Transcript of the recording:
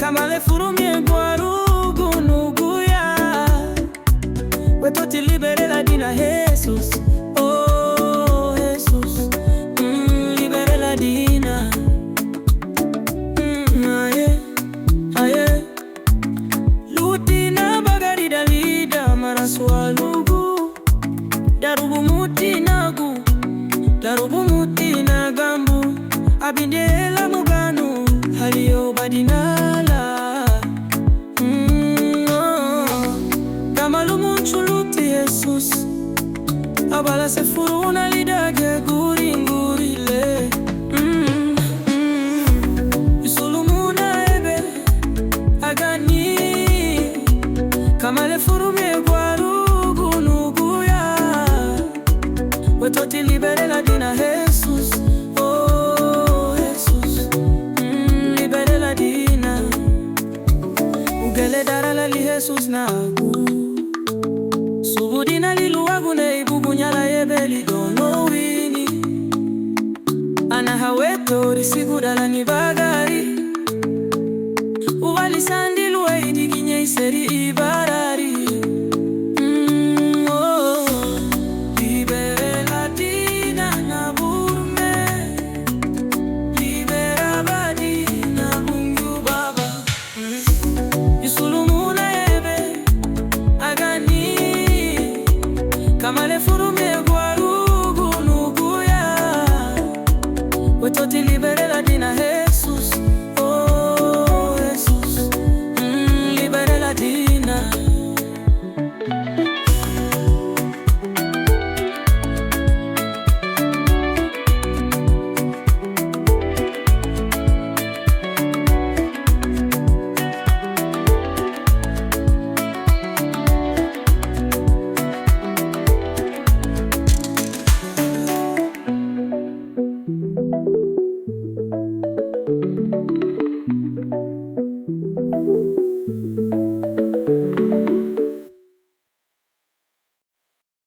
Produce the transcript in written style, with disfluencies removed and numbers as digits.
kama le furumie gwarugu nuguya wetoti libere la dina Jesus. Oh Jesus, libere la dina. Aye, aye. Lutina bagari dalida maraswa lugu darubu muti nagu, darubu muti nagambu abindela muganu haliyo badinala. Kamalumu chuluti Jesus abala sefuruna lidage guri ngurile. Yusulumunayebe agani kama le furumie gwarugu nuguya wetoti libere la dina Jesus. Oh Jesus, libere la dina. Ugele darala li Jesus nagu subudina liluwagu ne ibubunyala yebeli dono wini ana haweto risigudala ni bagari uwali sandilu idiginye iseri ibari.